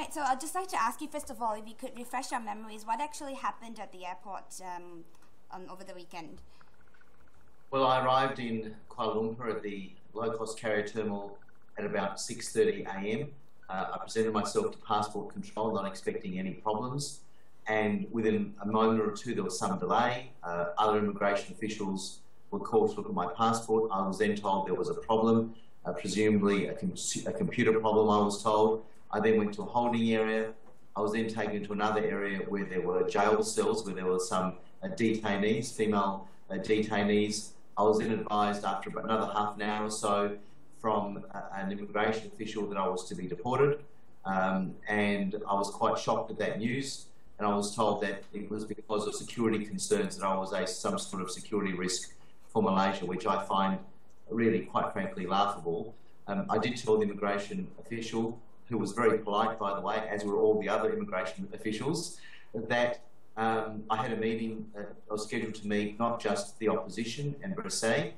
right, so I'd just like to ask you, first of all, if you could refresh our memories, what actually happened at the airport over the weekend? Well, I arrived in Kuala Lumpur at the low-cost carrier terminal at about 6:30 a.m. I presented myself to passport control, not expecting any problems. And within a moment or two, there was some delay. Other immigration officials were called to look at my passport. I was then told there was a problem, presumably a computer problem, I was told. I then went to a holding area. I was then taken to another area where there were jail cells, where there were some detainees, female detainees. I was then advised after about another half an hour or so from an immigration official that I was to be deported. And I was quite shocked at that news. And I was told that it was because of security concerns that I was some sort of security risk for Malaysia, which I find really, quite frankly, laughable. I did tell the immigration official, who was very polite, by the way, as were all the other immigration officials, that I had a meeting, I was scheduled to meet not just the opposition and Bersih,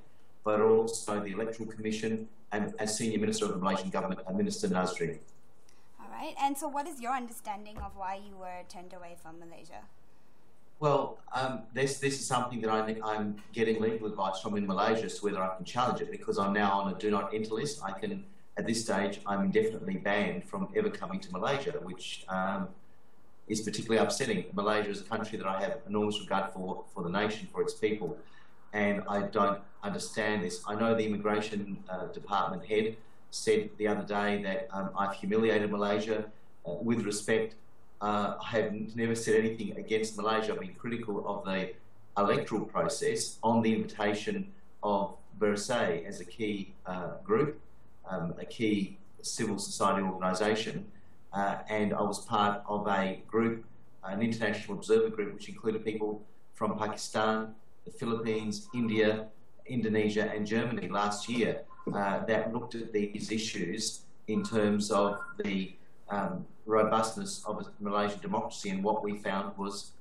but also the Electoral Commission and as Senior Minister of the Malaysian Government, Minister Nazri. All right, and so what is your understanding of why you were turned away from Malaysia? Well, this is something that I'm getting legal advice from in Malaysia as to whether I can challenge it, because I'm now on a do not enter list. At this stage, I'm indefinitely banned from ever coming to Malaysia, which is particularly upsetting. Malaysia is a country that I have enormous regard for the nation, for its people, and I don't understand this. I know the immigration department head said the other day that I've humiliated Malaysia. With respect, I have never said anything against Malaysia. I've been critical of the electoral process on the invitation of Bersih as a key group, a key civil society organisation, and I was part of a group, an international observer group, which included people from Pakistan, the Philippines, India, Indonesia and Germany last year that looked at these issues in terms of the robustness of Malaysian democracy, and what we found was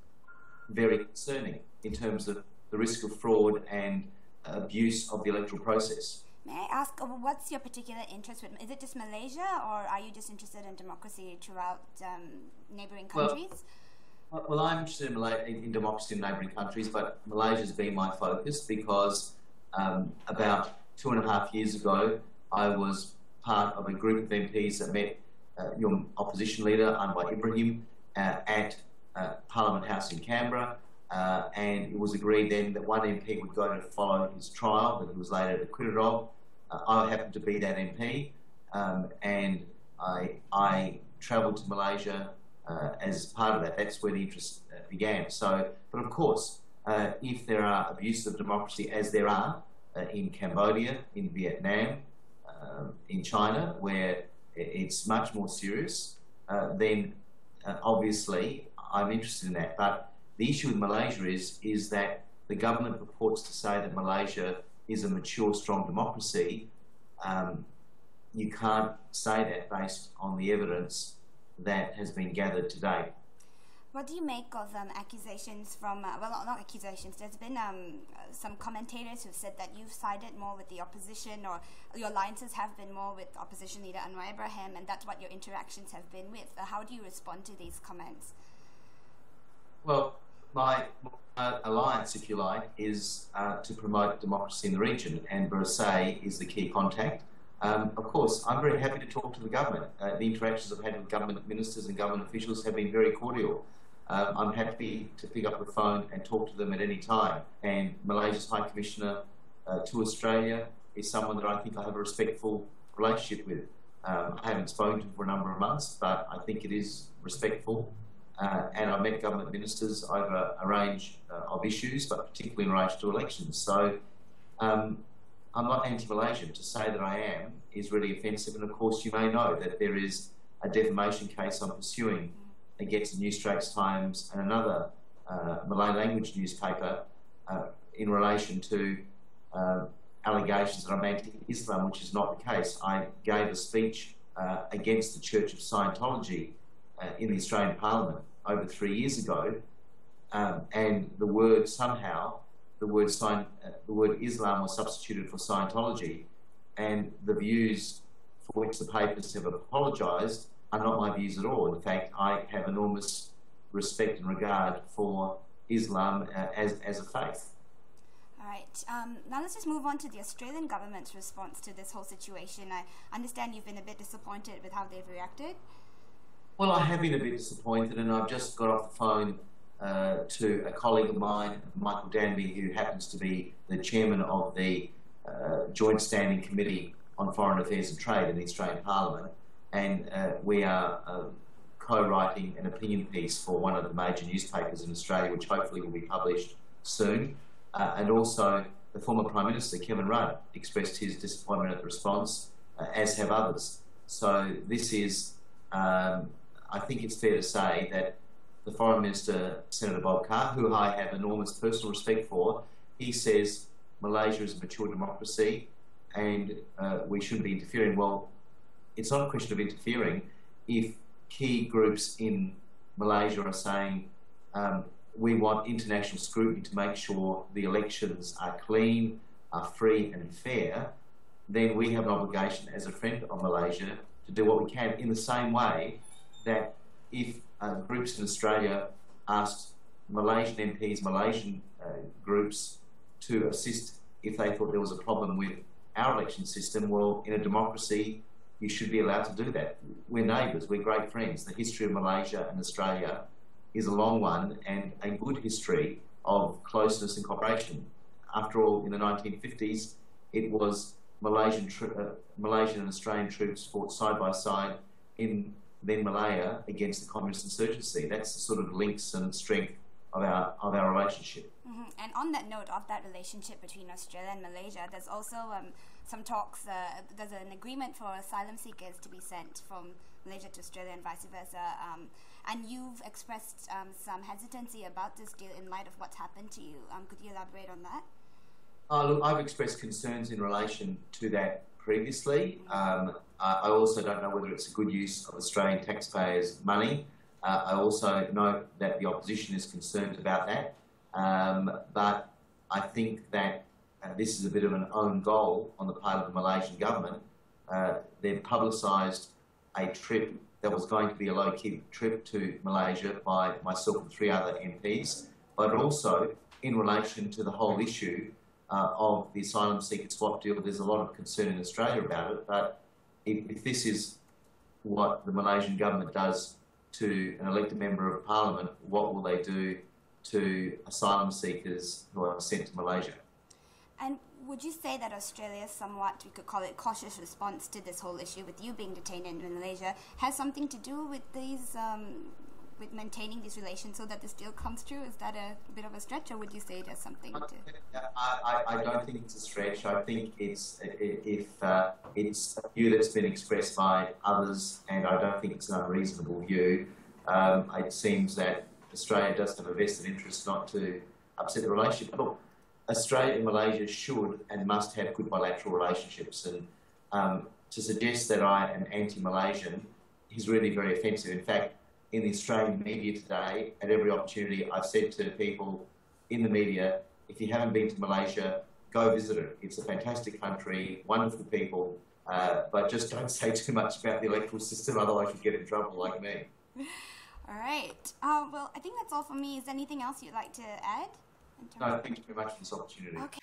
very concerning in terms of the risk of fraud and abuse of the electoral process. May I ask, what's your particular interest with? Is it just Malaysia, or are you just interested in democracy throughout neighbouring countries? Well, I'm interested in democracy in neighbouring countries, but Malaysia's been my focus because about 2.5 years ago, I was part of a group of MPs that met your opposition leader, Anwar Ibrahim, at Parliament House in Canberra, and it was agreed then that one MP would go to follow his trial that he was later acquitted of. I happened to be that MP, and I travelled to Malaysia as part of that. That's where the interest began. So, but of course, if there are abuses of democracy, as there are in Cambodia, in Vietnam, in China, where it's much more serious, then obviously I'm interested in that. But the issue with Malaysia is that the government purports to say that Malaysia is a mature, strong democracy. You can't say that based on the evidence that has been gathered to date. What do you make of accusations from, well, not accusations, there's been some commentators who've said that you've sided more with the opposition, or your alliances have been more with opposition leader Anwar Ibrahim, and that's what your interactions have been with. How do you respond to these comments? Well, my alliance, if you like, is to promote democracy in the region, and Bersih is the key contact. Of course, I'm very happy to talk to the government. The interactions I've had with government ministers and government officials have been very cordial. I'm happy to pick up the phone and talk to them at any time. And Malaysia's High Commissioner to Australia is someone that I think I have a respectful relationship with. I haven't spoken to him for a number of months, but I think it is respectful. And I've met government ministers over a range of issues, but particularly in relation to elections. So I'm not anti-Malaysian. To say that I am is really offensive. And of course, you may know that there is a defamation case I'm pursuing against the New Straits Times and another Malay language newspaper in relation to allegations that I'm anti-Islam, which is not the case. I gave a speech against the Church of Scientology in the Australian Parliament over 3 years ago, and the word Islam was substituted for Scientology, and the views for which the papers have apologised are not my views at all. In fact, I have enormous respect and regard for Islam as a faith. All right. Now let's just move on to the Australian government's response to this whole situation. I understand you've been a bit disappointed with how they've reacted. Well, I have been a bit disappointed, and I've just got off the phone to a colleague of mine, Michael Danby, who happens to be the chairman of the Joint Standing Committee on Foreign Affairs and Trade in the Australian Parliament, and we are co-writing an opinion piece for one of the major newspapers in Australia, which hopefully will be published soon. And also, the former Prime Minister, Kevin Rudd, expressed his disappointment at the response, as have others. So this is, I think it's fair to say that the Foreign Minister, Senator Bob Carr, who I have enormous personal respect for, he says Malaysia is a mature democracy and we shouldn't be interfering. Well, it's not a question of interfering if key groups in Malaysia are saying we want international scrutiny to make sure the elections are clean, are free and fair, then we have an obligation as a friend of Malaysia to do what we can, in the same way that if groups in Australia asked Malaysian MPs, Malaysian groups to assist if they thought there was a problem with our election system, well, in a democracy, you should be allowed to do that. We're neighbours, we're great friends. The history of Malaysia and Australia is a long one and a good history of closeness and cooperation. After all, in the 1950s, it was Malaysian and Australian troops fought side by side in then Malaya against the communist insurgency. That's the sort of links and strength of our relationship. Mm-hmm. And on that note of that relationship between Australia and Malaysia, there's also some talks, there's an agreement for asylum seekers to be sent from Malaysia to Australia and vice versa. And you've expressed some hesitancy about this deal in light of what's happened to you. Could you elaborate on that? Look, I've expressed concerns in relation to that previously. I also don't know whether it's a good use of Australian taxpayers' money. I also know that the opposition is concerned about that. But I think that this is a bit of an own goal on the part of the Malaysian government. They've publicised a trip that was going to be a low-key trip to Malaysia by myself and 3 other MPs, but also in relation to the whole issue of the asylum seeker swap deal. There's a lot of concern in Australia about it, but if this is what the Malaysian government does to an elected member of parliament, what will they do to asylum seekers who are sent to Malaysia? And would you say that Australia's somewhat, we could call it, cautious response to this whole issue with you being detained in Malaysia has something to do with these, with maintaining these relations so that this deal comes true? Is that a bit of a stretch, or would you say it has something to? I don't think it's a stretch. I think it's a view that's been expressed by others, and I don't think it's an unreasonable view. It seems that Australia does have a vested interest not to upset the relationship. Look, Australia and Malaysia should and must have good bilateral relationships, and to suggest that I am anti-Malaysian is really very offensive. In fact, in the Australian media today, at every opportunity, I've said to people in the media, if you haven't been to Malaysia, go visit it. It's a fantastic country, wonderful people, but just don't say too much about the electoral system, otherwise you'll get in trouble like me. All right. Well, I think that's all from me. Is there anything else you'd like to add? No, thank you very much for this opportunity. Okay.